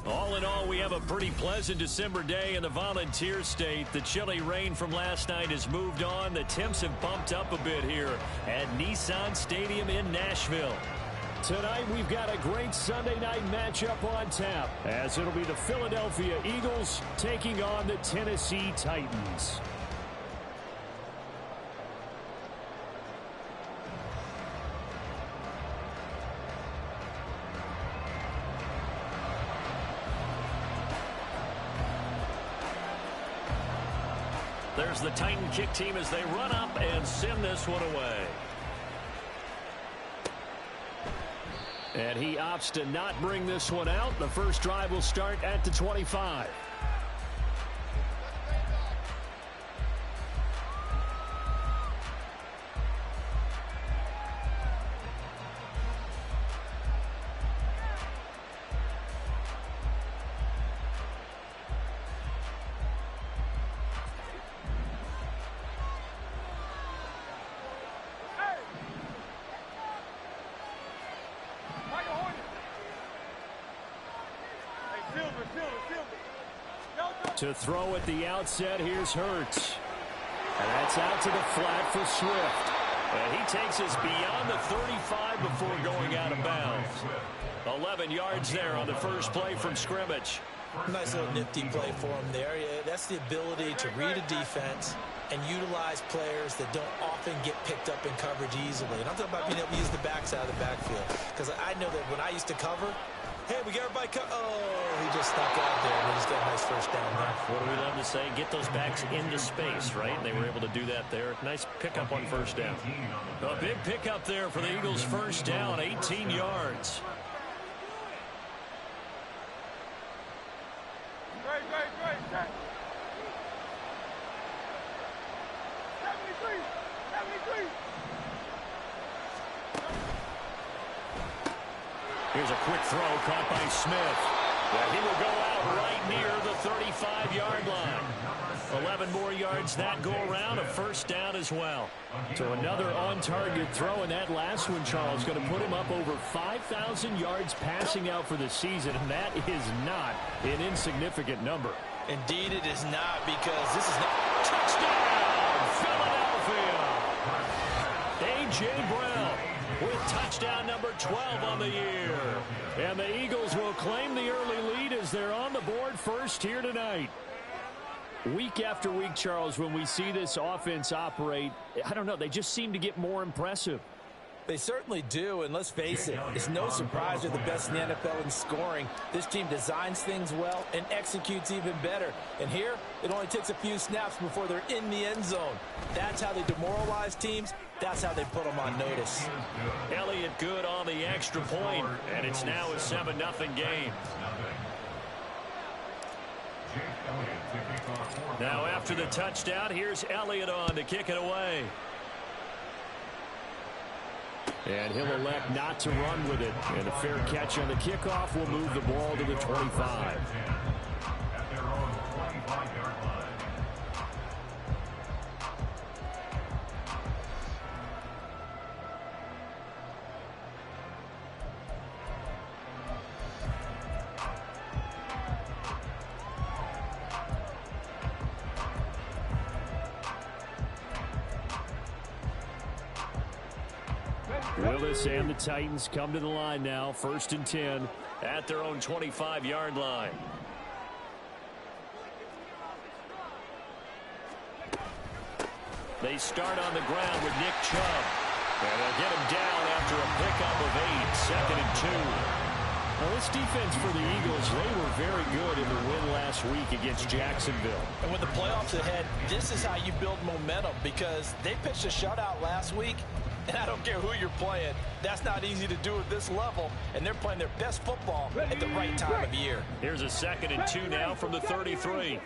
All in all, we have a pretty pleasant December day in the Volunteer State. The chilly rain from last night has moved on. The temps have bumped up a bit here at Nissan Stadium in Nashville. Tonight, we've got a great Sunday night matchup on tap, as it'll be the Philadelphia Eagles taking on the Tennessee Titans. There's the Titan kick team as they run up and send this one away. And he opts to not bring this one out. The first drive will start at the 25. To throw at the outset, here's Hurts. And that's out to the flat for Swift. And he takes us beyond the 35 before going out of bounds. 11 yards there on the first play from scrimmage. Nice little nifty play for him there. Yeah, that's the ability to read a defense and utilize players that don't often get picked up in coverage easily. And I'm talking about being able to use the backside of the backfield. Because I know that when I used to cover, hey, we got everybody he just stuck out there, and we just got a nice first down there. What do we love to say? Get those backs into space, right? And they were able to do that there. Nice pickup on first down. A big pickup there for the Eagles' first down, 18 yards. Great. 73. Here's a quick throw caught by Smith. And he will go out right near the 35-yard line. 11 more yards that go around, a first down as well. So another on-target throw, and that last one, Charles, going to put him up over 5,000 yards passing out for the season, and that is not an insignificant number. Indeed it is not, because this is not... Touchdown, Philadelphia! A.J. Brown with touchdown number 12 on the year. And the Eagles will claim the early lead as they're on the board first here tonight. Week after week, Charles, when we see this offense operate, I don't know, they just seem to get more impressive. They certainly do, and let's face it, it's no surprise they're the best in the NFL in scoring. This team designs things well and executes even better. And here, it only takes a few snaps before they're in the end zone. That's how they demoralize teams. That's how they put them on notice. Elliott good on the extra point, and it's now a 7-0 game. Now after the touchdown, here's Elliott on to kick it away. And he'll elect not to run with it. And a fair catch on the kickoff will move the ball to the 25. Willis and the Titans come to the line now, 1st and 10 at their own 25-yard line. They start on the ground with Nick Chubb. And they'll get him down after a pickup of 8, 2nd and 2. Well, this defense for the Eagles, they were very good in the win last week against Jacksonville. And with the playoffs ahead, this is how you build momentum, because they pitched a shutout last week, And I don't care who you're playing. That's not easy to do at this level, and they're playing their best football at the right time of year. Here's a 2nd and 2 now from the 33.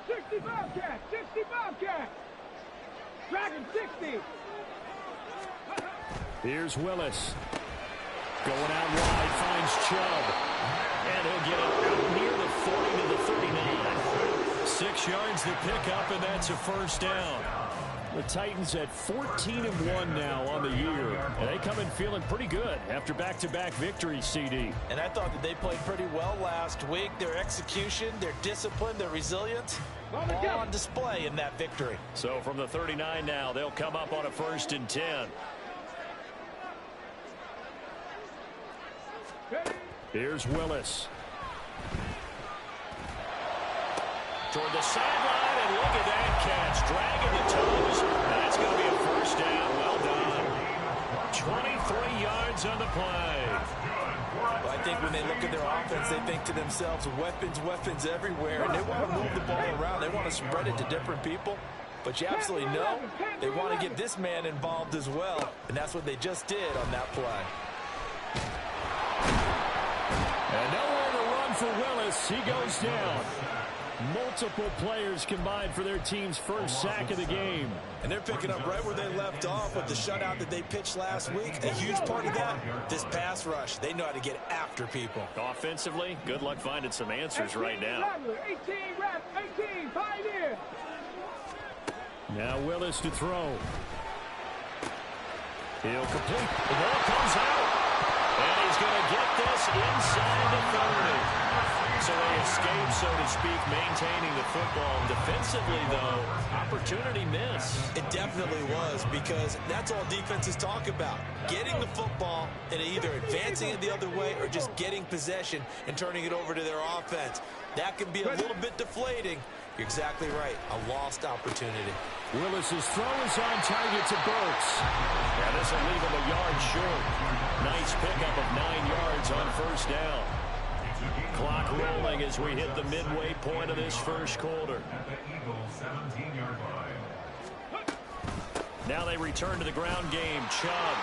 65 catch, 65 catch. Dragon 60. Here's Willis. Going out wide, finds Chubb. And he'll get it out near the 40 to the 39. 6 yards to pick up, and that's a 1st down. The Titans at 14-1 now on the year. And they come in feeling pretty good after back-to-back victories, CD. And I thought that they played pretty well last week. Their execution, their discipline, their resilience, all on display in that victory. So from the 39 now, they'll come up on a 1st and 10. Here's Willis. Toward the sideline, and look at that catch. Dragging the toes. That's going to be a 1st down. Well done. 23 yards on the play. Well, I think when they look at their offense, they think to themselves, weapons, weapons everywhere, and they want to move the ball around. They want to spread it to different people. But you absolutely know they want to get this man involved as well, and that's what they just did on that play. And nowhere to run for Willis. He goes down. Multiple players combined for their team's 1st sack of the game. And they're picking up right where they left off with the shutout that they pitched last week. A huge part of that, this pass rush. They know how to get after people. Offensively, good luck finding some answers right now. 18 rep, 18, Pioneer. Now Willis to throw. He'll complete. The ball comes out. And he's going to get this inside the 30. So they escape, so to speak, maintaining the football. Defensively, though, opportunity miss. It definitely was, because that's all defenses talk about. Getting the football and either advancing it the other way or just getting possession and turning it over to their offense. That can be a little bit deflating. You're exactly right. A lost opportunity. Willis's throw is on target to Burks. Yeah, this will leave him a yard short. Nice pickup of 9 yards on 1st down. Clock rolling as we hit the midway point of this 1st quarter. Now they return to the ground game. Chubb.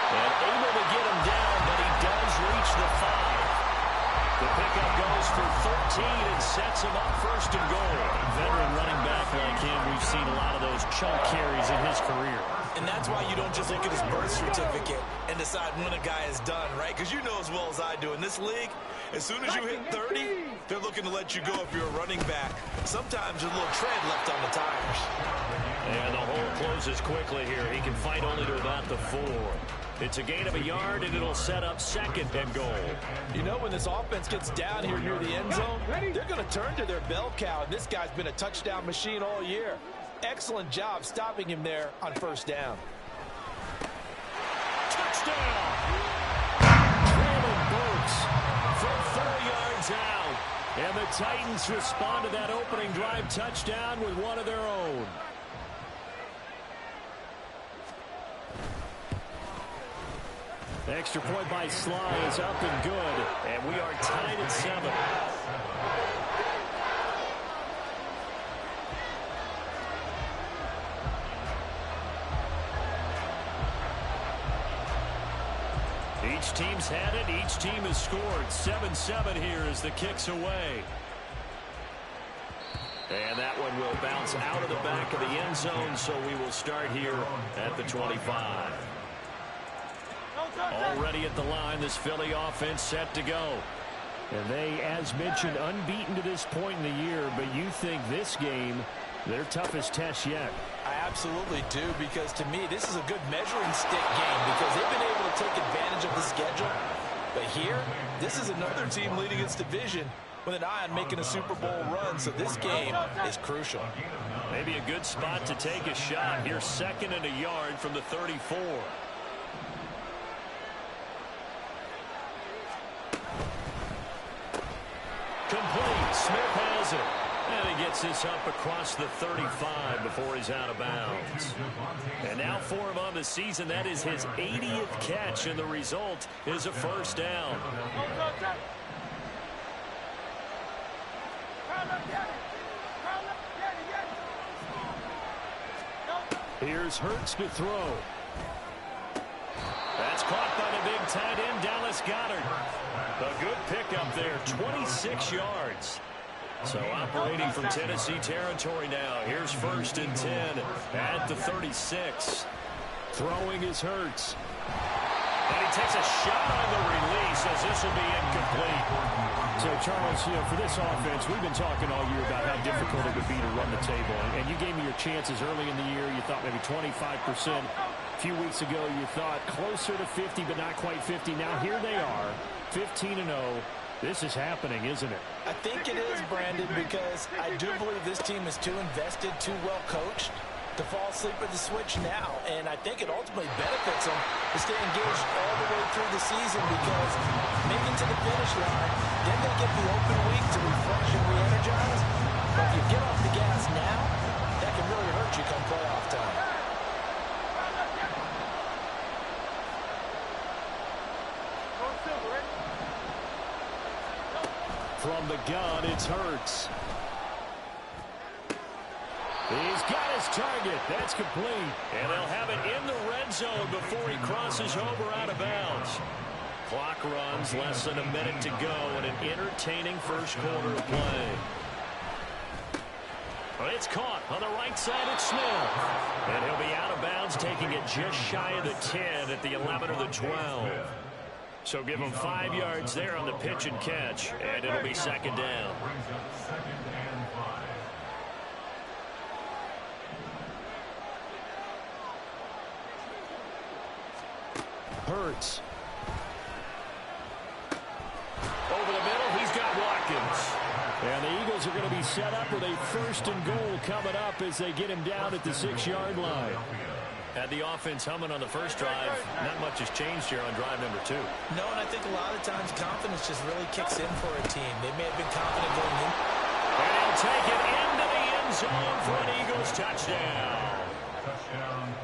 And able to get him down, but he does reach the 5. The pickup goes for 13 and sets him up 1st and goal. Veteran running back like him, we've seen a lot of those chunk carries in his career. And that's why you don't just look at his birth certificate and decide when a guy is done, right? Because you know as well as I do, in this league, as soon as you hit 30, they're looking to let you go if you're a running back. Sometimes there's a little tread left on the tires. And the hole closes quickly here. He can fight only to about the 4. It's a gain of a yard, and it'll set up 2nd and goal. You know, when this offense gets down here near the end zone, they're going to turn to their bell cow, and this guy's been a touchdown machine all year. Excellent job stopping him there on 1st down. Touchdown! Traylon Burks from 4 yards out. And the Titans respond to that opening drive touchdown with one of their own. Extra point by Sly is up and good. And we are tied at 7. Each team's had it. Each team has scored. 7-7 here as the kick's away. And that one will bounce out of the back of the end zone, so we will start here at the 25. Already at the line, this Philly offense set to go. And they, as mentioned, unbeaten to this point in the year, but you think this game, their toughest test yet. I absolutely do, because to me, this is a good measuring stick game because they've been able to take advantage of the schedule. But here, this is another team leading its division with an eye on making a Super Bowl run, so this game is crucial. Maybe a good spot to take a shot. Here, 2nd and a yard from the 34. Complete. Smith has it. And he gets this up across the 35 before he's out of bounds. And now for him on the season, that is his 80th catch, and the result is a 1st down. Here's Hurts to throw. That's caught by the big tight end, Dallas Goedert. A good pickup there, 26 yards. So operating from Tennessee territory now. Here's 1st and 10 at the 36. Throwing is Hurts. And he takes a shot on the release as this will be incomplete. So, Charles, for this offense, we've been talking all year about how difficult it would be to run the table. And you gave me your chances early in the year. You thought maybe 25%. A few weeks ago, you thought closer to 50, but not quite 50. Now here they are, 15-0. This is happening, isn't it? I think it is, Brandon, because I do believe this team is too invested, too well coached to fall asleep at the switch now. And I think it ultimately benefits them to stay engaged all the way through the season, because making to the finish line, then they get the open week to refresh and re-energize. But if you get off the gas now, that can really hurt you come playoff time. From the gun, it's Hurts. He's got his target. That's complete. And they'll have it in the red zone before he crosses over out of bounds. Clock runs, less than a minute to go in an entertaining first quarter of play. It's caught on the right side. It's Smith. And he'll be out of bounds, taking it just shy of the 10 at the 11 or the 12. So give him 5 yards there on the pitch and catch, and it'll be 2nd down. Hurts. Over the middle, he's got Watkins. And the Eagles are going to be set up with a 1st and goal coming up as they get him down at the 6-yard line. Had the offense humming on the first drive. Not much has changed here on drive number 2. No, and I think a lot of times confidence just really kicks in for a team. They may have been confident going in. And he'll take it into the end zone for an Eagles touchdown.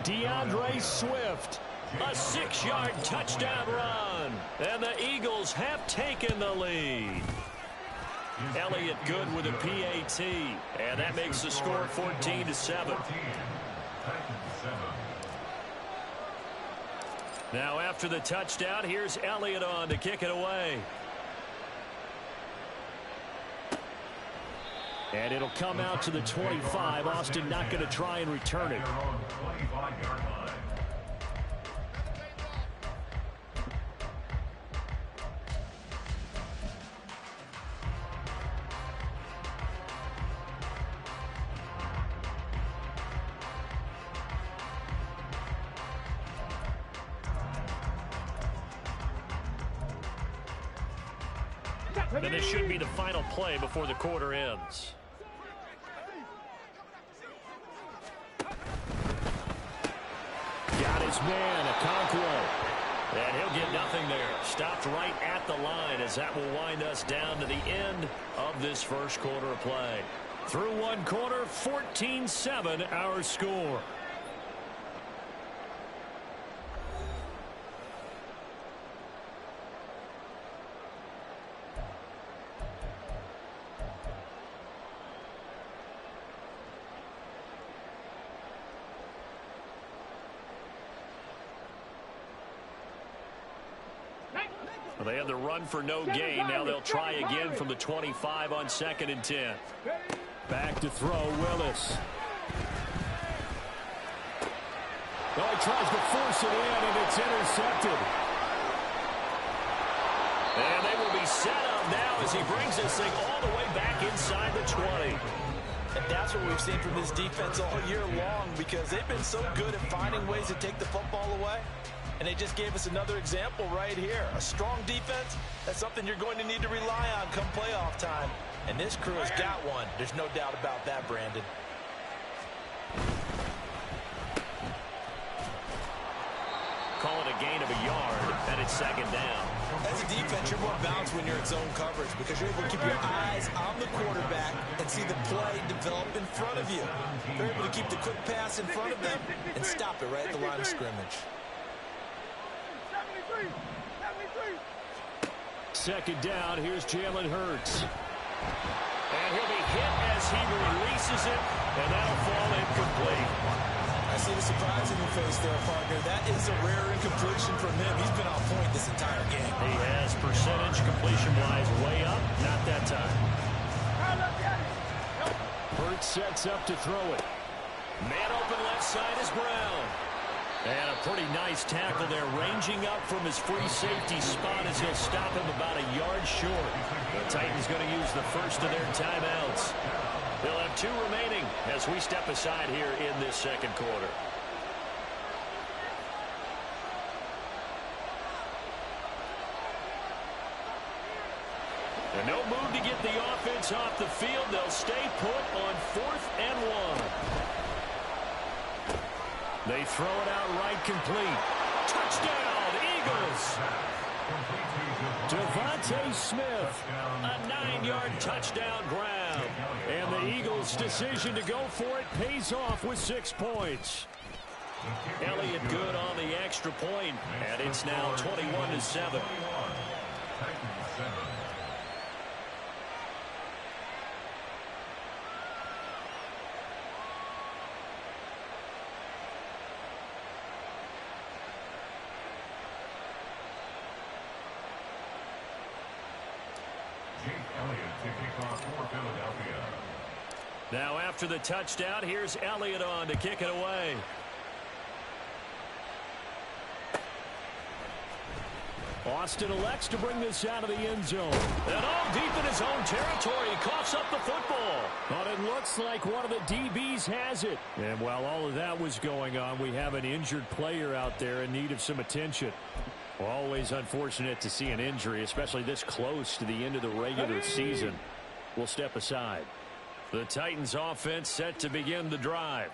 DeAndre Swift. A 6-yard touchdown run. And the Eagles have taken the lead. Elliott good with a PAT. And that makes the score 14-7. Now after the touchdown, here's Elliott on to kick it away. And it'll come out to the 25. Austin not going to try and return it. And this should be the final play before the quarter ends. Got his man, Okonkwo. And he'll get nothing there. Stopped right at the line as that will wind us down to the end of this first quarter of play. Through one quarter, 14-7 our score. They had the run for no gain. Now they'll try again from the 25 on 2nd and 10. Back to throw, Willis. Oh, he tries to force it in, and it's intercepted. And they will be set up now as he brings this thing all the way back inside the 20. And that's what we've seen from this defense all year long, because they've been so good at finding ways to take the football away. And they just gave us another example right here. A strong defense, that's something you're going to need to rely on come playoff time. And this crew has got one. There's no doubt about that, Brandon. Call it a gain of a yard, and it's 2nd down. As a defense, you're more balanced when you're in zone coverage because you're able to keep your eyes on the quarterback and see the play develop in front of you. You're able to keep the quick pass in front of them and stop it right at the line of scrimmage. 2nd down, here's Jalen Hurts. And he'll be hit as he releases it, and that'll fall incomplete. I see the surprise in your face there, partner. That is a rare incompletion from him. He's been on point this entire game. He has percentage completion-wise way up. Not that time. Hurts sets up to throw it. Man open left side is Brown. And a pretty nice tackle there, ranging up from his free safety spot as he'll stop him about a yard short. The Titans going to use the first of their timeouts. They'll have 2 remaining as we step aside here in this second quarter. And no move to get the offense off the field. They'll stay put on 4th and 1. They throw it out right, complete. Touchdown, Eagles! Devontae Smith, a 9-yard touchdown grab. And the Eagles' decision to go for it pays off with 6 points. Elliott good on the extra point, and it's now 21-7. Now after the touchdown, here's Elliott on to kick it away. Austin elects to bring this out of the end zone. And all deep in his own territory, he coughs up the football. But it looks like one of the DBs has it. And while all of that was going on, we have an injured player out there in need of some attention. Always unfortunate to see an injury, especially this close to the end of the regular season. We'll step aside. The Titans offense set to begin the drive.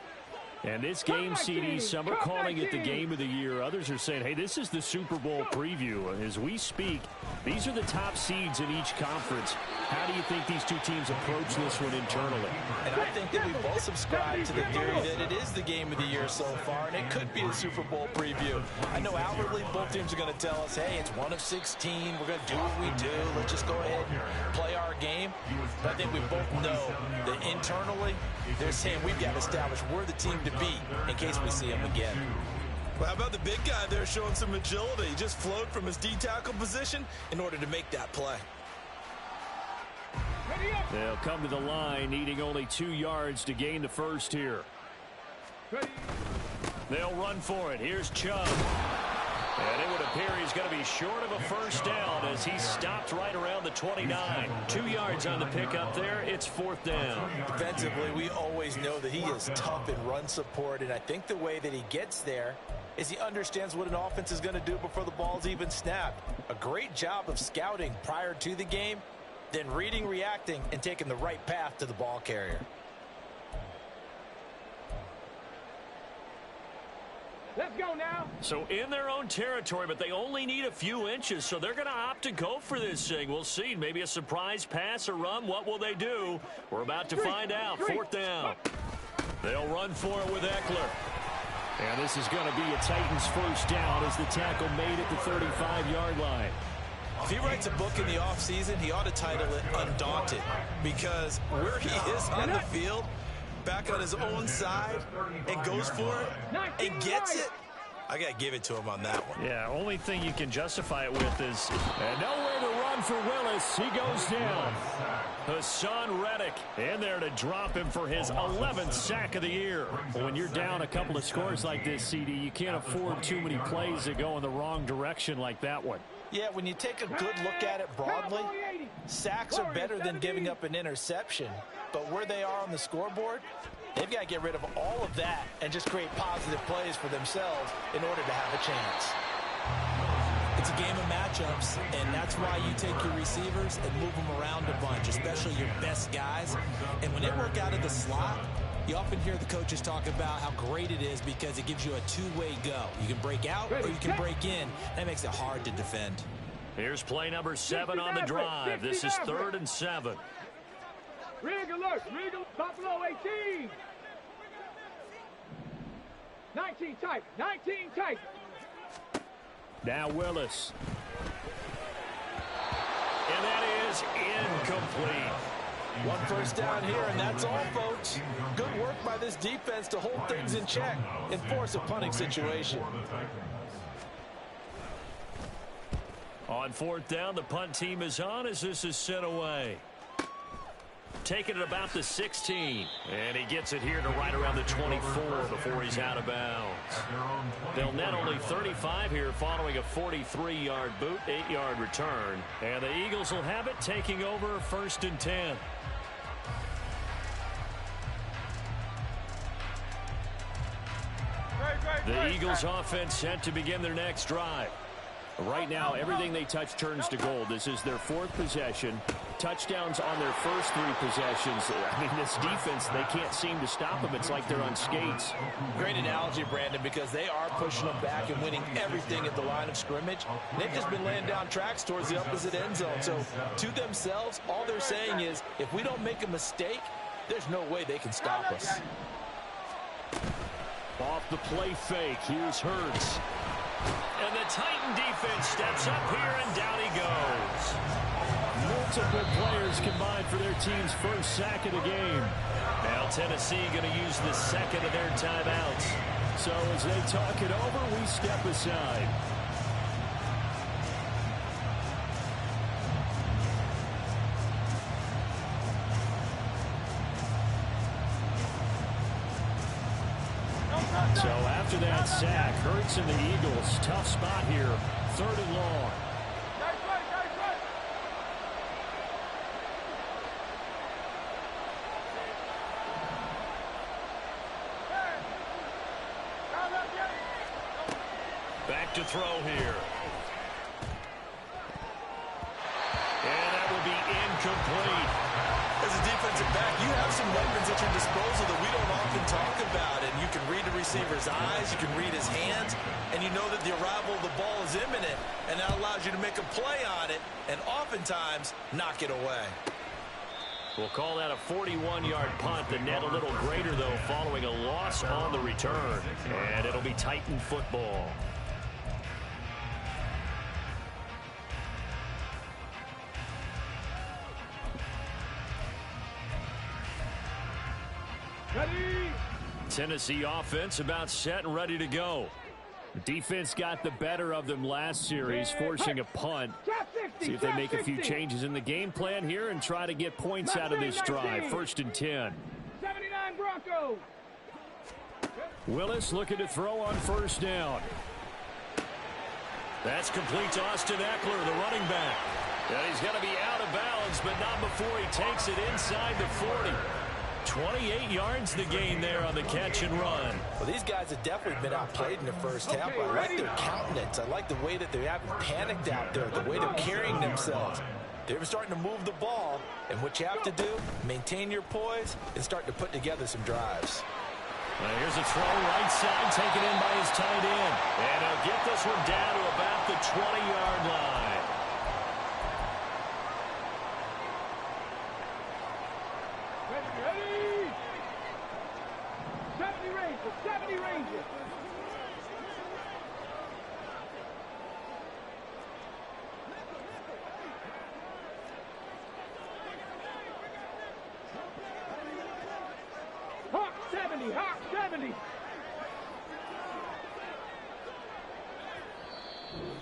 And this game, CD, some are calling it the game of the year. Others are saying, hey, this is the Super Bowl preview. As we speak, these are the top seeds in each conference. How do you think these 2 teams approach this one internally? And I think that we both subscribe to the theory that it is the game of the year so far, and it could be a Super Bowl preview. I know outwardly both teams are going to tell us, hey, it's 1 of 16. We're going to do what we do. Let's just go ahead and play our game. But I think we both know that internally, they're saying we've got to establish we're the team to beat in case we see him again. Well, how about the big guy there showing some agility? He just flowed from his D-tackle position in order to make that play. They'll come to the line, needing only 2 yards to gain the first here. They'll run for it. Here's Chubb. And it would appear he's going to be short of a first down as he stopped right around the 29. 2 yards on the pickup there. It's 4th down. Defensively, we always know that he is tough in run support, and I think the way that he gets there is he understands what an offense is going to do before the ball's even snapped. A great job of scouting prior to the game, then reading, reacting, and taking the right path to the ball carrier. Let's go now. So in their own territory, but they only need a few inches, so they're going to opt to go for this thing. We'll see. Maybe a surprise pass or run. What will they do? We're about to find out. 4th down. They'll run for it with Eckler. And this is going to be a Titans first down as the tackle made at the 35-yard line. If he writes a book in the offseason, he ought to title it Undaunted, because where he is on the field, back on his own side, and goes for it and gets it, I got to give it to him on that one. Yeah, only thing you can justify it with is... And nowhere to run for Willis. He goes down. Hassan Reddick in there to drop him for his 11th sack of the year. When you're down a couple of scores like this, CD, you can't afford too many plays that go in the wrong direction like that one. Yeah, when you take a good look at it broadly, sacks are better than giving up an interception. But where they are on the scoreboard, they've got to get rid of all of that and just create positive plays for themselves in order to have a chance. It's a game of matchups, and that's why you take your receivers and move them around a bunch, especially your best guys. And when they work out of the slot, you often hear the coaches talk about how great it is because it gives you a two-way go. You can break out or you can break in. That makes it hard to defend. Here's play number 7 on the drive. This is 3rd and 7. Rig alert. Rig alert. Buffalo 18. 19 tight. 19 tight. Now Willis. And that is incomplete. One first down here, and that's all, folks. Good work by this defense to hold things in check and force a punting situation. On fourth down, the punt team is on as this is sent away. Taking it about the 16. And he gets it here to right around the 24 before he's out of bounds. They'll net only 35 here following a 43-yard boot, 8-yard return. And the Eagles will have it taking over first and 10. The Eagles offense set to begin their next drive. Right now, everything they touch turns to gold. This is their fourth possession. Touchdowns on their first 3 possessions. I mean, this defense, they can't seem to stop them. It's like they're on skates. Great analogy, Brandon, because they are pushing them back and winning everything at the line of scrimmage. They've just been laying down tracks towards the opposite end zone. So, to themselves, all they're saying is, if we don't make a mistake, there's no way they can stop us. Off the play fake, here's Hurts. And the Titan defense steps up here, and down he goes. Multiple players combined for their team's first sack of the game. Now Tennessee going to use the second of their timeouts. So as they talk it over, we step aside. So after that sack, Hurts and the Eagles, tough spot here, 3rd and long. Back to throw here. And that will be incomplete. As a defensive back, you have some weapons at your disposal that we don't often talk about. And you can read the receiver's eyes, you can read his hands, and you know that the arrival of the ball is imminent, and that allows you to make a play on it and oftentimes knock it away. We'll call that a 41-yard punt. The net a little greater, though, following a loss on the return. And it'll be Titan football. Ready? Tennessee offense about set and ready to go. Defense got the better of them last series, forcing a punt. See if they make a few changes in the game plan here and try to get points out of this drive. 1st and 10. 79 Broncos. Willis looking to throw on 1st down. That's complete to Austin Eckler, the running back. And he's going to be out of bounds, but not before he takes it inside the 40. 28 yards the gain there on the catch and run. Well, these guys have definitely been outplayed in the first half. I like their countenance. I like the way that they haven't panicked out there, the way they're carrying themselves. They're starting to move the ball, and what you have to do, maintain your poise and start to put together some drives. Here's a throw right side, taken in by his tight end. And he'll get this one down to about the 20-yard line. Ready? 70 Rangers, 70 Rangers. Hawk 70, Hawk 70.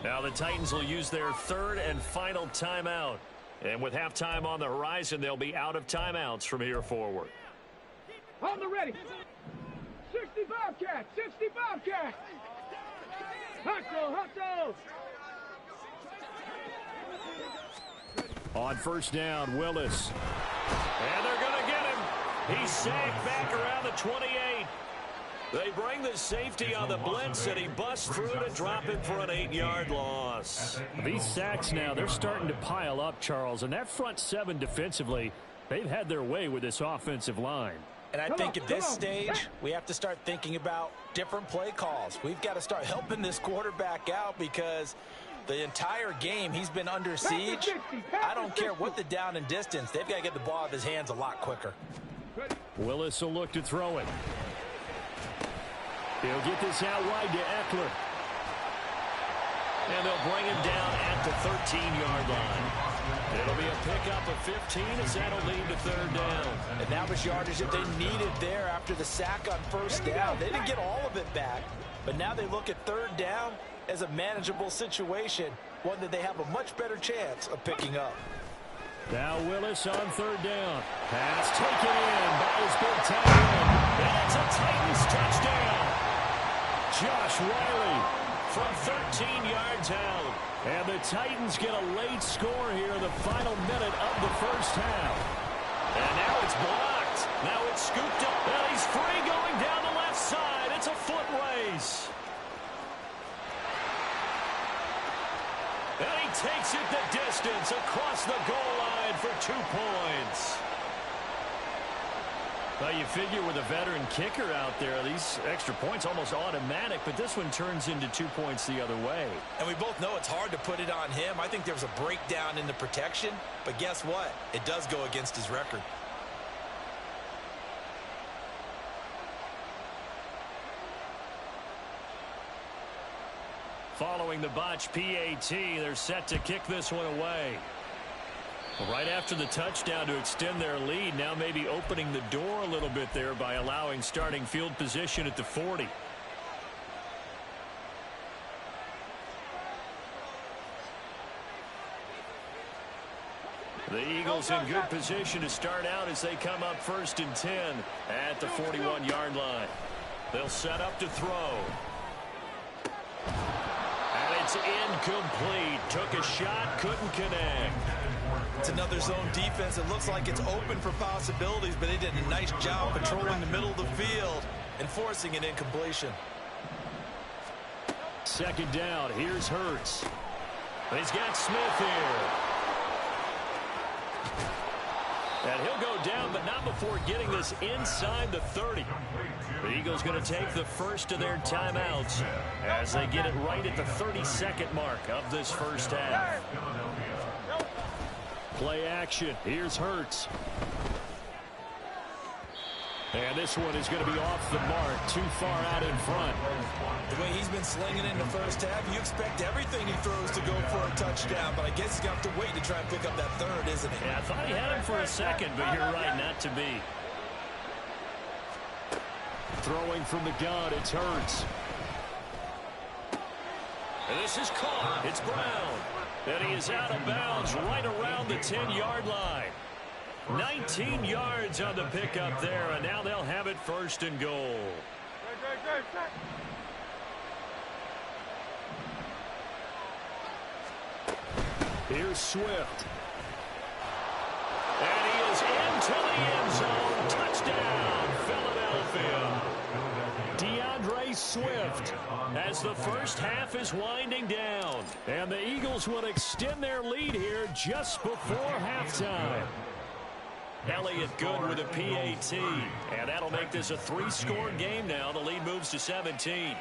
Now the Titans will use their 3rd and final timeout. And with halftime on the horizon, they'll be out of timeouts from here forward. On the ready. 60 Bobcats, 60 Bobcats. Hustle. On 1st down, Willis. And they're going to get him. He's sacked back around the 28. They bring the safety on the blitz, and he busts through to drop it for an 8-yard loss. These sacks now, they're starting to pile up, Charles. And that front 7 defensively, they've had their way with this offensive line. And I think at this stage, we have to start thinking about different play calls. We've got to start helping this quarterback out because the entire game he's been under siege. I don't care what the down and distance. They've got to get the ball out of his hands a lot quicker. Willis will look to throw it. He'll get this out wide to Eckler. And they'll bring him down at the 13-yard line. It'll be a pickup of 15 as that'll lead to third down. And that was yardage that they needed there after the sack on first down. They didn't get all of it back, but now they look at third down as a manageable situation, one that they have a much better chance of picking up. Now Willis on third down. Pass taken in by his big tight end. That's a Titans touchdown. Josh Riley from 13 yards out. And the Titans get a late score here in the final minute of the first half. And now it's blocked. Now it's scooped up. And he's free going down the left side. It's a foot race. And he takes it the distance across the goal line for 2 points. Well, you figure with a veteran kicker out there, these extra points almost automatic, but this one turns into 2 points the other way. And we both know it's hard to put it on him. I think there was a breakdown in the protection, but guess what? It does go against his record. Following the botch PAT, they're set to kick this one away. Right after the touchdown to extend their lead, now maybe opening the door a little bit there by allowing starting field position at the 40. The Eagles in good position to start out as they come up 1st and 10 at the 41-yard line. They'll set up to throw. And it's incomplete. Took a shot, couldn't connect. It's another zone defense. It looks like it's open for possibilities, but they did a nice job patrolling the middle of the field and forcing an incompletion. Second down. Here's Hurts. He's got Smith here. And he'll go down, but not before getting this inside the 30. The Eagles going to take the first of their timeouts as they get it right at the 32nd mark of this first half. Play action. Here's Hurts. And this one is going to be off the mark, too far out in front. The way he's been slinging in the first half, you expect everything he throws to go for a touchdown, but I guess he's going to have to wait to try and pick up that third, isn't he? Yeah, I thought he had him for a second, but you're right, not to be. Throwing from the gun, it's Hurts. And this is caught. It's Brown. And he is out of bounds right around the 10-yard line. 19 yards on the pickup there, and now they'll have it 1st and goal. Here's Swift. And he is into the end zone. Touchdown, Philadelphia. DeAndre Swift. As the first half is winding down. And the Eagles will extend their lead here just before halftime. Elliott good with a PAT. And that'll make this a 3-score game now. The lead moves to 17.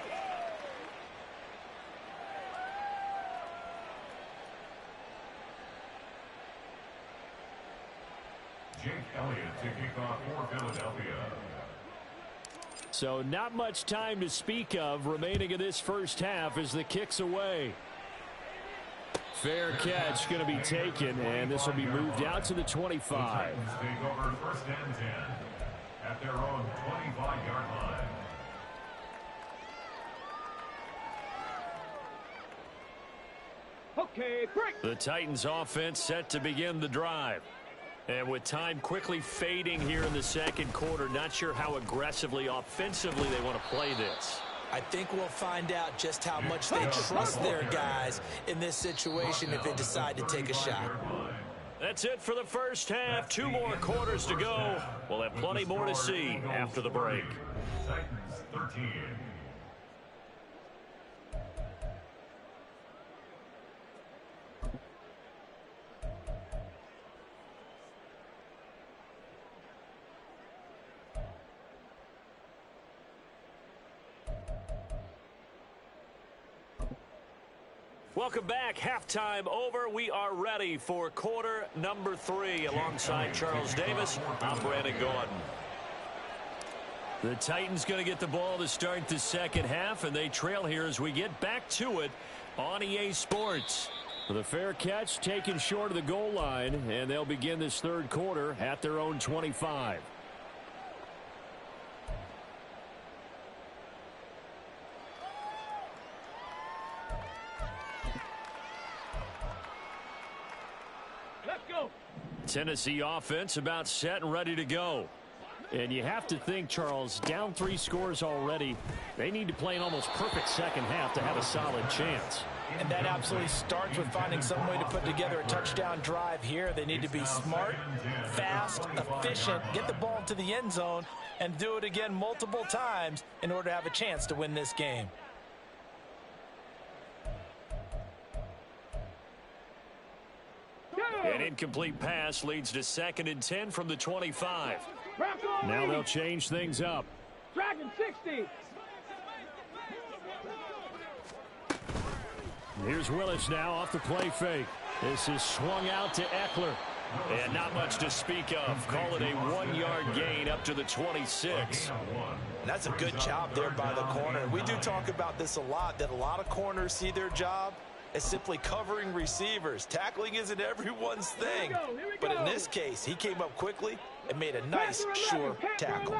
Jake Elliott to kick off for Philadelphia. So not much time to speak of remaining in this first half as the kick's away. Fair catch going to be taken, and this will be moved out to the 25. Take over 1st and 10 at their own 25-yard line. Okay, break. The Titans offense set to begin the drive. And with time quickly fading here in the second quarter, not sure how aggressively, offensively they want to play this. I think we'll find out just how much they trust their guys in this situation if they decide to take a shot. That's it for the first half. 2 more quarters to go. We'll have plenty more to see after the break. Titans 13. Welcome back. Halftime over. We are ready for quarter number 3. Alongside Charles Davis, I'm Brandon Gordon. The Titans going to get the ball to start the second half, and they trail here as we get back to it on EA Sports. The fair catch taken short of the goal line, and they'll begin this third quarter at their own 25. Let's go. Tennessee offense about set and ready to go. And you have to think, Charles, down 3 scores already. They need to play an almost perfect second half to have a solid chance. And that absolutely starts with finding some way to put together a touchdown drive here. They need to be smart, fast, efficient, get the ball to the end zone, and do it again multiple times in order to have a chance to win this game. An incomplete pass leads to 2nd and 10 from the 25. Now they'll change things up. Dragon 60. Here's Willis now off the play fake. This is swung out to Eckler. And not much to speak of. Call it a 1-yard gain up to the 26. And that's a good job there by the corner. We do talk about this a lot, that a lot of corners see their job as simply covering receivers. Tackling isn't everyone's thing. But in this case, he came up quickly and made a nice, sure tackle.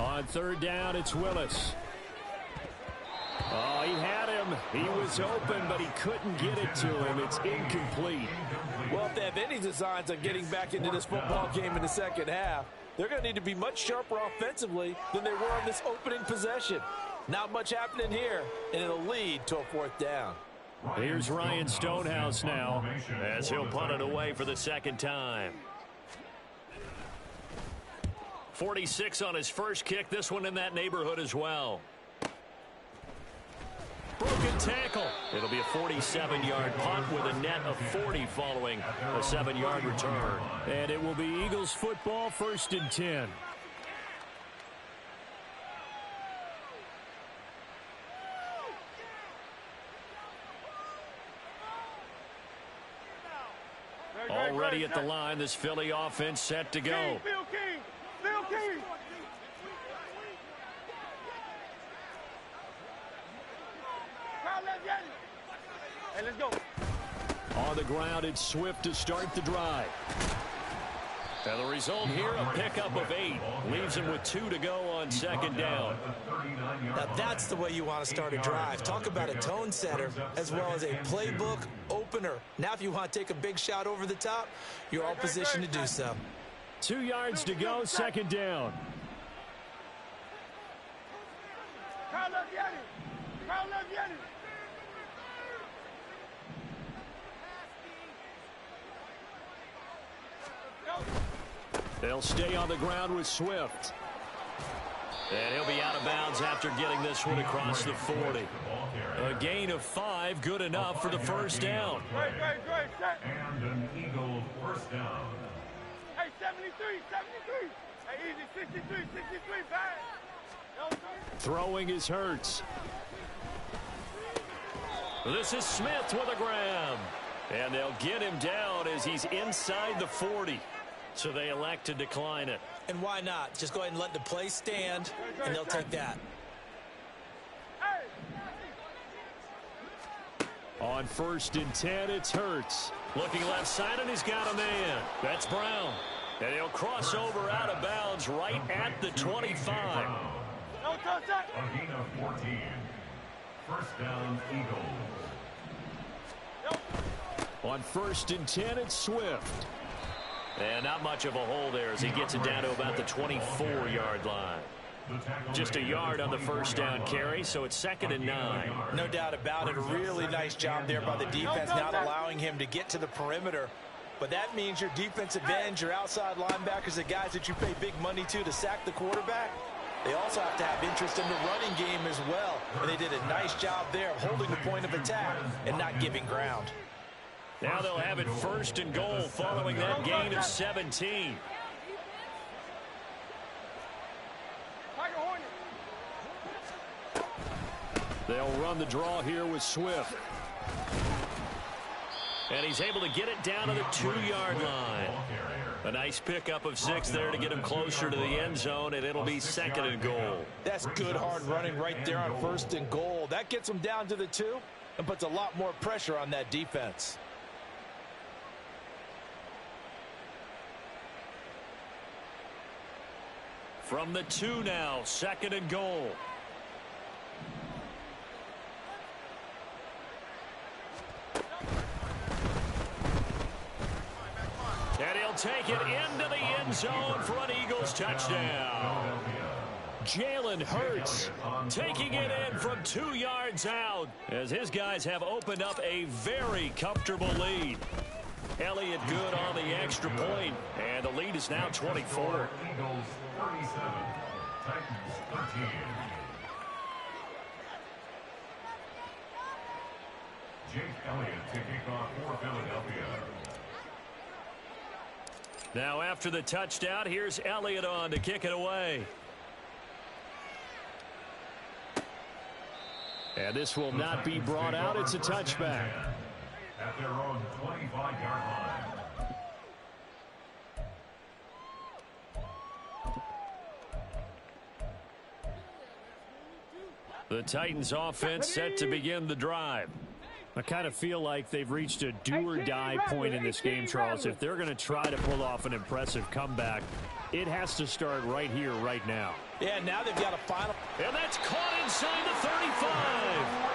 On 3rd down, it's Willis. Oh, he had him. He was open, but he couldn't get it to him. It's incomplete. Well, if they have any designs on getting back into this football game in the second half, they're going to need to be much sharper offensively than they were on this opening possession. Not much happening here, and it'll lead to a 4th down. Here's Ryan Stonehouse now, as he'll punt it away for the 2nd time. 46 on his first kick. This one in that neighborhood as well. Broken tackle. It'll be a 47-yard punt with a net of 40 following a 7-yard return. And it will be Eagles football, 1st and 10. Already at the line, this Philly offense set to go. Phil King. Phil King. Hey, let's go. On the ground, it's Swift to start the drive. And the result here, a pickup of 8. Leaves him with 2 to go on 2nd down. Now that's the way you want to start a drive. Talk about a tone setter as well as a playbook opener. Now if you want to take a big shot over the top, you're all positioned to do so. 2 yards to go, 2nd down. Carlos Yanni. Carlos Yanni. They'll stay on the ground with Swift. And he'll be out of bounds after getting this one across the 40. A gain of 5, good enough for the 1st down. Great. And an Eagle 1st down. Hey, 73. Hey, easy, 63, bang. Throwing is Hurts. This is Smith with a grab. And they'll get him down as he's inside the 40. So they elect to decline it. And why not? Just go ahead and let the play stand, and they'll take that. On 1st and 10, it's Hurts. Looking left side, and he's got a man. That's Brown. And he'll cross over out of bounds right at the 25. A gain of 14. 1st down, Eagles. On 1st and 10, it's Swift. And not much of a hole there as he gets it down to about the 24-yard line. Just a yard on the 1st down carry, so it's 2nd and 9. No doubt about it. A really nice job there by the defense, not allowing him to get to the perimeter. But that means your defensive ends, your outside linebackers, the guys that you pay big money to sack the quarterback, they also have to have interest in the running game as well. And they did a nice job there of holding the point of attack and not giving ground. Now they'll have it 1st and goal following that gain of 17. They'll run the draw here with Swift. And he's able to get it down to the 2-yard line. A nice pickup of 6 there to get him closer to the end zone, and it'll be 2nd and goal. That's good hard running right there on 1st and goal. That gets them down to the 2 and puts a lot more pressure on that defense. From the 2 now, 2nd and goal. And he'll take it into the end zone for an Eagles touchdown. Jalen Hurts taking it in from 2 yards out as his guys have opened up a very comfortable lead. Elliott good on the extra point, and the lead is now 24. Eagles 37, Titans 13. Jake Elliott to kick off for Philadelphia. Now after the touchdown, here's Elliott on to kick it away. And this will not be brought out. It's a touchback. At their own 25-yard line. The Titans offense set to begin the drive. I kind of feel like they've reached a do-or-die point in this game, Charles. If they're going to try to pull off an impressive comeback, it has to start right here, right now. Yeah, now they've got a final. And that's caught inside the 35.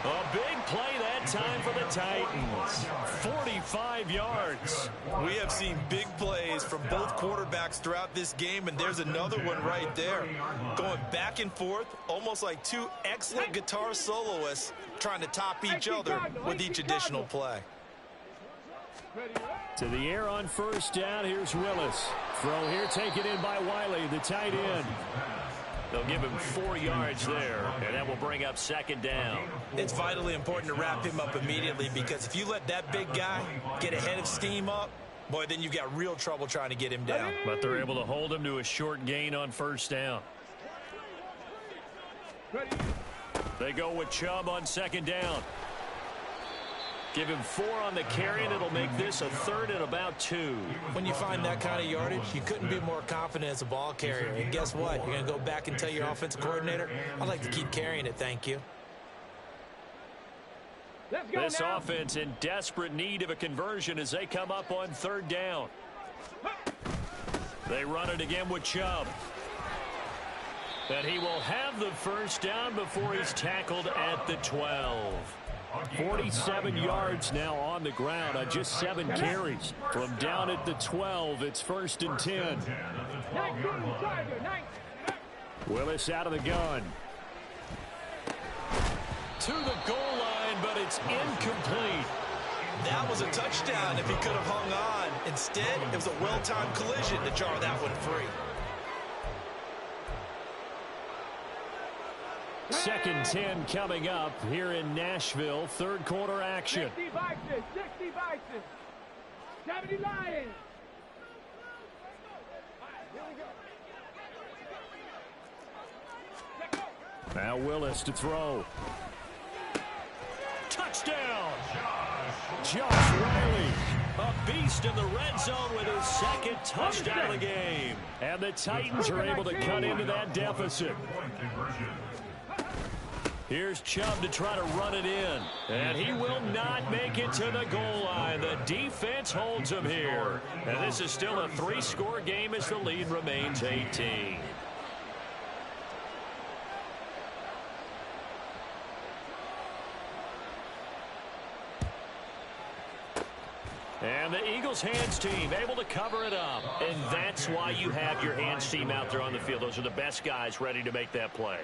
A big play that time for the Titans. 45 yards. We have seen big plays from both quarterbacks throughout this game, and there's another one right there. Going back and forth, almost like 2 excellent guitar soloists trying to top each other with each additional play. To the air on 1st down. Here's Willis. Throw here taken in by Wiley, the tight end. They'll give him 4 yards there, and that will bring up 2nd down. It's vitally important to wrap him up immediately, because if you let that big guy get ahead of steam up, boy, then you've got real trouble trying to get him down. But they're able to hold him to a short gain on 1st down. They go with Chubb on 2nd down. Give him 4 on the carry, and it'll make this a 3rd and about 2. When you find that kind of yardage, you couldn't be more confident as a ball carrier. And guess what? You're going to go back and tell your offensive coordinator, I'd like to keep carrying it, thank you. This offense in desperate need of a conversion as they come up on 3rd down. They run it again with Chubb. And he will have the 1st down before he's tackled at the 12. 47 yards now on the ground on just 7 carries. From down at the 12, it's 1st and 10. Willis out of the gun. To the goal line, but it's incomplete. That was a touchdown if he could have hung on. Instead, it was a well-timed collision to jar that one free. 2nd 10 coming up here in Nashville. 3rd quarter action. 60 Bison. 70 Lions. Now Willis to throw. Touchdown! Josh Riley. A beast in the red zone with his 2nd touchdown of the game. And the Titans are able to cut into that deficit. Here's Chubb to try to run it in. And he will not make it to the goal line. The defense holds him here. And this is still a 3-score game as the lead remains 18. And the Eagles hands team able to cover it up. And that's why you have your hands team out there on the field. Those are the best guys ready to make that play.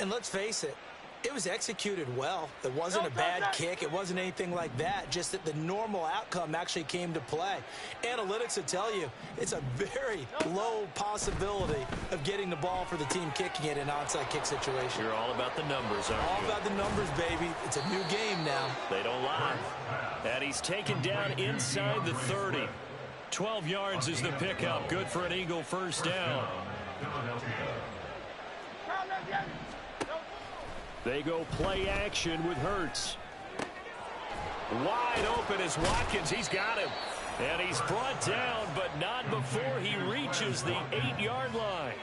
And let's face it, it was executed well. It wasn't a bad kick. It wasn't anything like that. Just that the normal outcome actually came to play. Analytics will tell you it's a very low possibility of getting the ball for the team kicking it in an onside kick situation. You're all about the numbers, aren't you? All about the numbers, baby. It's a new game now. They don't lie. And he's taken down inside the 30. 12 yards is the pickup. Good for an Eagle 1st down. They go play action with Hurts. Wide open is Watkins. He's got him. And he's brought down, but not is the 8-yard line.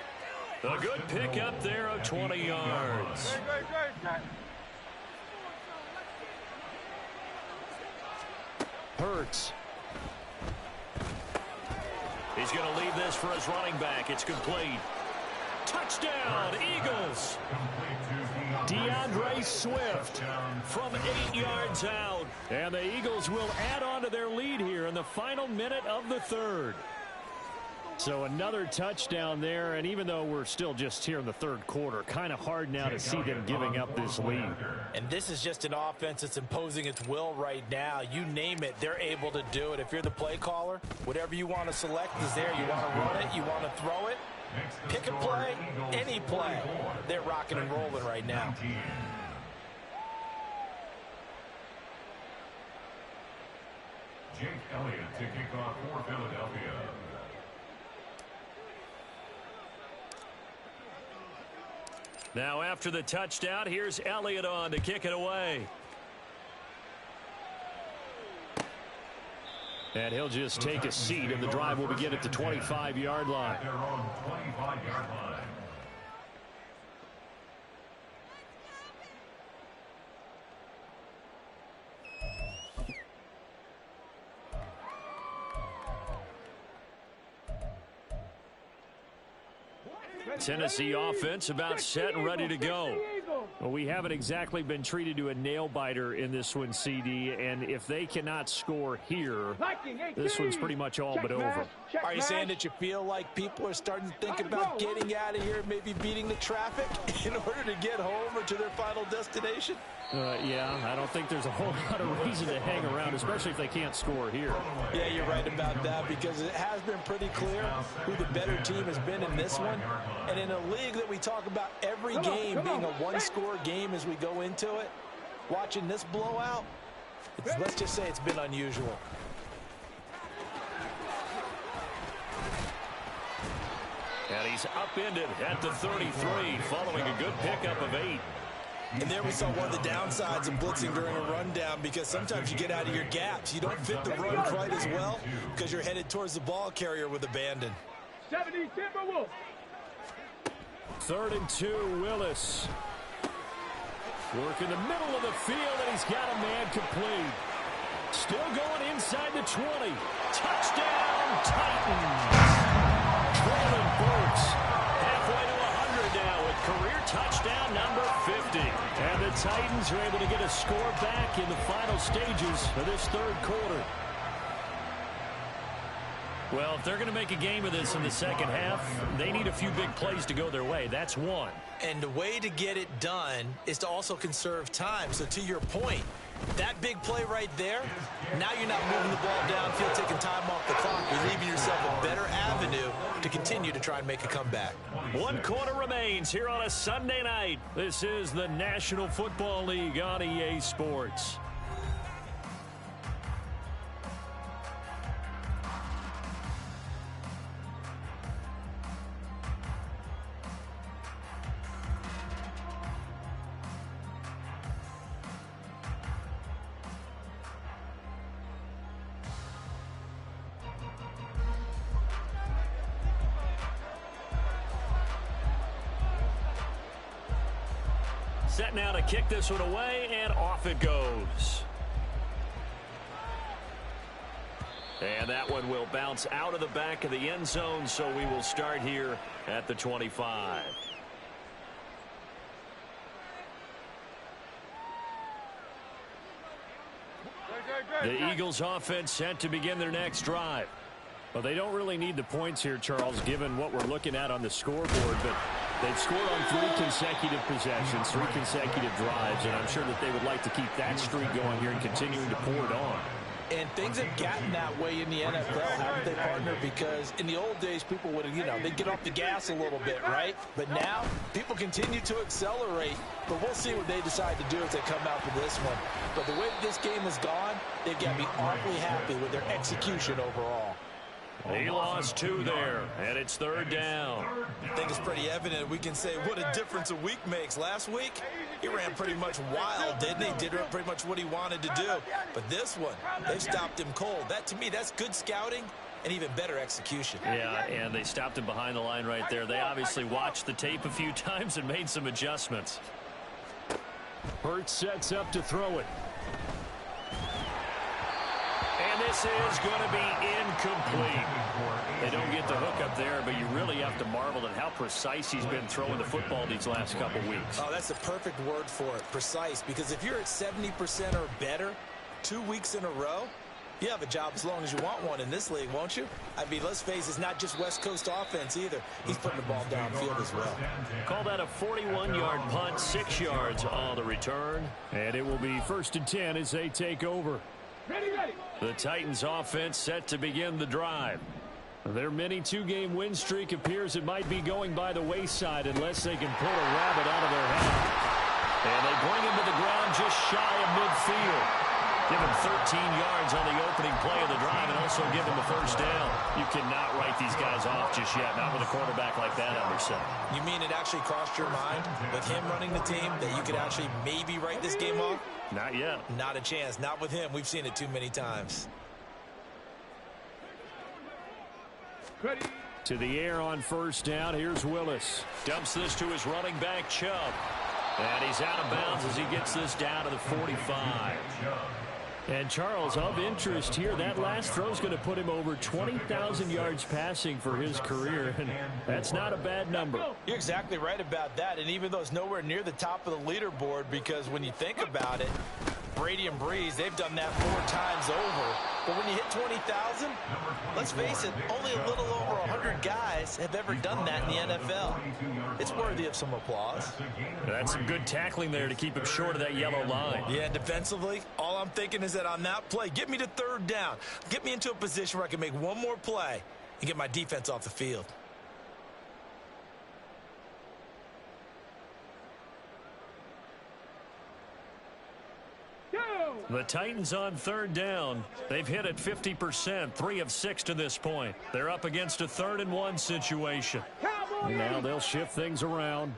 A good pickup there of 20 yards. Hurts. He's going to leave this for his running back. It's complete. Touchdown, Eagles. DeAndre Swift from 8 yards out. And the Eagles will add on to their lead here in the final minute of the third. So another touchdown there, and even though we're still just here in the third quarter, kind of hard now to see them giving up this lead. And this is just an offense that's imposing its will right now. You name it, they're able to do it. If you're the play caller, whatever you want to select is there. You want to run it, you want to throw it, pick a play, any play. They're rocking and rolling right now. Jake Elliott to kick off for Philadelphia. Now after the touchdown, here's Elliott on to kick it away. And he'll just take a seat, and the drive will begin at the 25-yard line. Their own 25-yard line. Tennessee offense about set and ready to go. Well, we haven't exactly been treated to a nail-biter in this one, CD, and if they cannot score here, this one's pretty much all but over. Are you saying that you feel like people are starting to think about getting out of here, maybe beating the traffic in order to get home or to their final destination? Yeah, I don't think there's a whole lot of reason to hang around, especially if they can't score here. Yeah, you're right about that, because it has been pretty clear who the better team has been in this one. And in a league that we talk about every game being a one-score game as we go into it, watching this blowout, let's just say it's been unusual. And he's upended at the 33 following a good pickup of 8. And there we saw one of the downsides of blitzing during a rundown, because sometimes you get out of your gaps. You don't fit the run quite as well because you're headed towards the ball carrier with abandon. 70 Timberwolves. 3rd and 2, Willis. Work in the middle of the field, and he's got a man complete. Still going inside the 20. Touchdown, Titans. Traylon Burks halfway to 100 now with career touchdown number 50. And the Titans are able to get a score back in the final stages of this third quarter. Well, if they're going to make a game of this in the second half, they need a few big plays to go their way. That's one. And the way to get it done is to also conserve time. So to your point, that big play right there, now you're not moving the ball downfield, taking time off the clock. You're leaving yourself a better avenue to continue to try and make a comeback. 1 quarter remains here on a Sunday night. This is the National Football League on EA Sports. Set now to kick this one away, and off it goes. And that one will bounce out of the back of the end zone, so we will start here at the 25. The Eagles offense set to begin their next drive. Well, they don't really need the points here, Charles, given what we're looking at on the scoreboard, but they've scored on 3 consecutive possessions, 3 consecutive drives, and I'm sure that they would like to keep that streak going here and continuing to pour it on. And things have gotten that way in the NFL, haven't they, partner? Because in the old days, people would, they'd get off the gas a little bit, right? But now, people continue to accelerate. But we'll see what they decide to do as they come out for this one. But the way this game has gone, they've got to be awfully happy with their execution overall. He lost 2 there, and it's 3rd down. I think it's pretty evident. We can say what a difference a week makes. Last week, he ran pretty much wild, didn't he? Did pretty much what he wanted to do. But this one, they've stopped him cold. That, to me, that's good scouting and even better execution. Yeah, and they stopped him behind the line right there. They obviously watched the tape a few times and made some adjustments. Hurts sets up to throw it. And this is going to be incomplete. They don't get the hook up there, but you really have to marvel at how precise he's been throwing the football these last couple weeks. Oh, that's the perfect word for it, precise. Because if you're at 70% or better 2 weeks in a row, you have a job as long as you want one in this league, won't you? I mean, let's face it, it's not just West Coast offense either. He's putting the ball downfield as well. Call that a 41-yard punt, 6 yards on the return. And it will be 1st and 10 as they take over. Ready, ready. The Titans offense set to begin the drive. Their mini 2-game win streak appears it might be going by the wayside unless they can pull a rabbit out of their hat. And they bring him to the ground just shy of midfield. Give him 13 yards on the opening play of the drive and also give him a first down. You cannot write these guys off just yet, not with a quarterback like that under center. You mean it actually crossed your mind with him running the team that you could actually maybe write this game off? Not yet. Not a chance. Not with him. We've seen it too many times. Ready. To the air on 1st down. Here's Willis. Dumps this to his running back, Chubb. And he's out of bounds as he gets this down to the 45. And Charles, of interest here, that last throw is going to put him over 20,000 yards passing for his career, and that's not a bad number. You're exactly right about that, and even though it's nowhere near the top of the leaderboard, because when you think about it, Brady and Breeze, they've done that 4 times over. But when you hit 20,000, let's face it, only a little over 100 guys have ever done that in the NFL. It's worthy of some applause. That's some good tackling there to keep him short of that yellow line. Yeah, defensively, all I'm thinking is that on that play, get me to 3rd down. Get me into a position where I can make one more play and get my defense off the field. The Titans on 3rd down. They've hit it 50%, 3 of 6 to this point. They're up against a 3rd and 1 situation. Now they'll shift things around.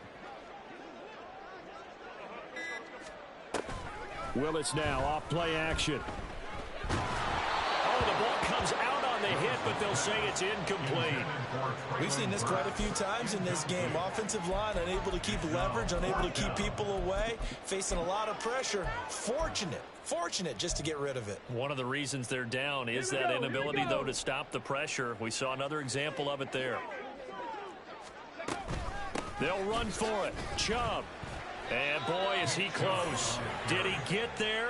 Willis now off play action. Oh, the ball comes out on the hit, but they'll say it's incomplete. We've seen this quite a few times in this game. Offensive line unable to keep leverage, unable to keep people away, facing a lot of pressure. Fortunate just to get rid of it. One of the reasons they're down is that inability, though, to stop the pressure. We saw another example of it there. They'll run for it. Chubb. And, boy, is he close. Did he get there?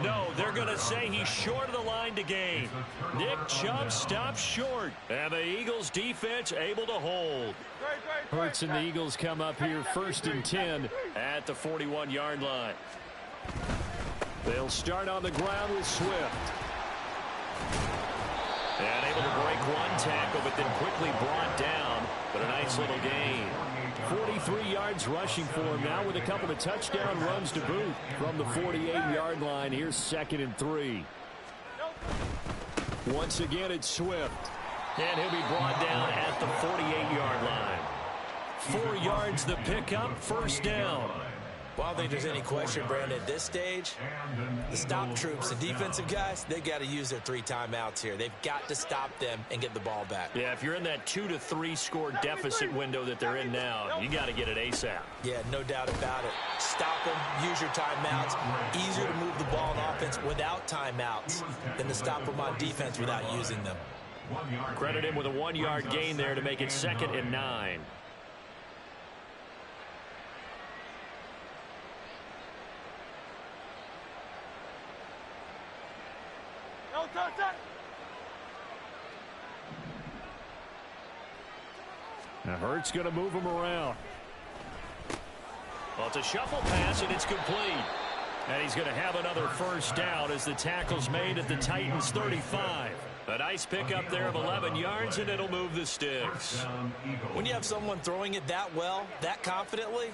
No, they're going to say he's short of the line to gain. Nick Chubb stops short. And the Eagles defense able to hold. Hurts and the Eagles come up here 1st and 10 at the 41-yard line. They'll start on the ground with Swift. And able to break one tackle, but then quickly brought down. But a nice little gain. 43 yards rushing for him now with a couple of touchdown runs to boot from the 48-yard line. Here's 2nd and 3. Once again, it's Swift. And he'll be brought down at the 48-yard line. 4 yards the pickup, 1st down. Well, I don't think there's any question, Brandon, at this stage, the stop troops, the defensive guys, they got to use their 3 timeouts here. They've got to stop them and get the ball back. Yeah, if you're in that 2 to 3 score deficit window that they're in now, you got to get it ASAP. Yeah, no doubt about it. Stop them, use your timeouts. Easier to move the ball on offense without timeouts than to stop them on defense without using them. Credit him with a 1-yard gain there to make it 2nd and 9. Now Hurts going to move him around. Well, it's a shuffle pass, and it's complete. And he's going to have another 1st down as the tackle's made at the Titans' 35. A nice pickup there of 11 yards, and it'll move the sticks. When you have someone throwing it that well, that confidently,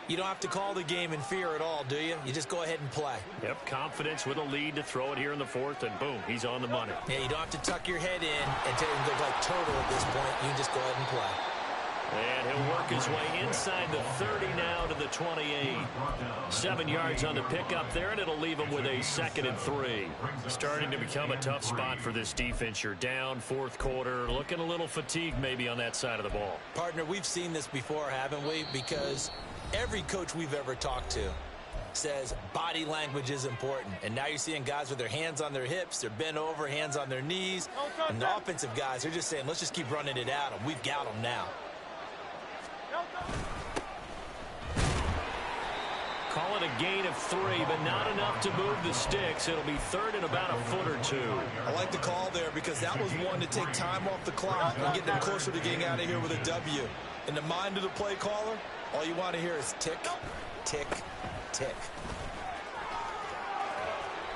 you don't have to call the game in fear at all, do you? You just go ahead and play. Yep, confidence with a lead to throw it here in the 4th, and boom, he's on the money. Yeah, you don't have to tuck your head in and look like turtle at this point. You can just go ahead and play. And he'll work his way inside the 30 now to the 28. 7 yards on the pickup there, and it'll leave him with a 2nd and 3. Starting to become a tough spot for this defense. You're down fourth quarter, looking a little fatigued maybe on that side of the ball. Partner, we've seen this before, haven't we? Because every coach we've ever talked to says body language is important. And now you're seeing guys with their hands on their hips, they're bent over, hands on their knees. And the offensive guys, they're just saying, let's just keep running it at them. We've got them now. Call it a gain of 3, but not enough to move the sticks. It'll be 3rd and about a foot or 2. I like the call there because that was one to take time off the clock and get them closer to getting out of here with a W. In the mind of the play caller, all you want to hear is tick, tick, tick.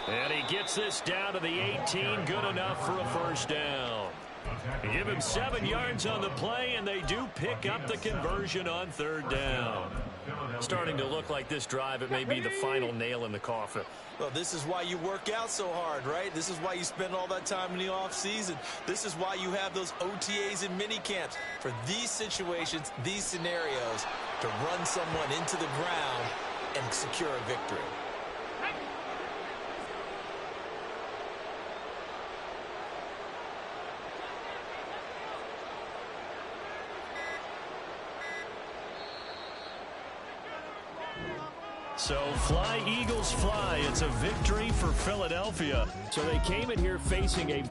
And he gets this down to the 18. Good enough for a first down. Give him 7 yards on the play, and they do pick up the conversion on 3rd down. Starting to look like this drive, it may be the final nail in the coffin. Well, this is why you work out so hard, right? This is why you spend all that time in the offseason. This is why you have those OTAs and mini camps. For these situations, these scenarios, to run someone into the ground and secure a victory. So fly, Eagles, fly. It's a victory for Philadelphia. So they came in here facing a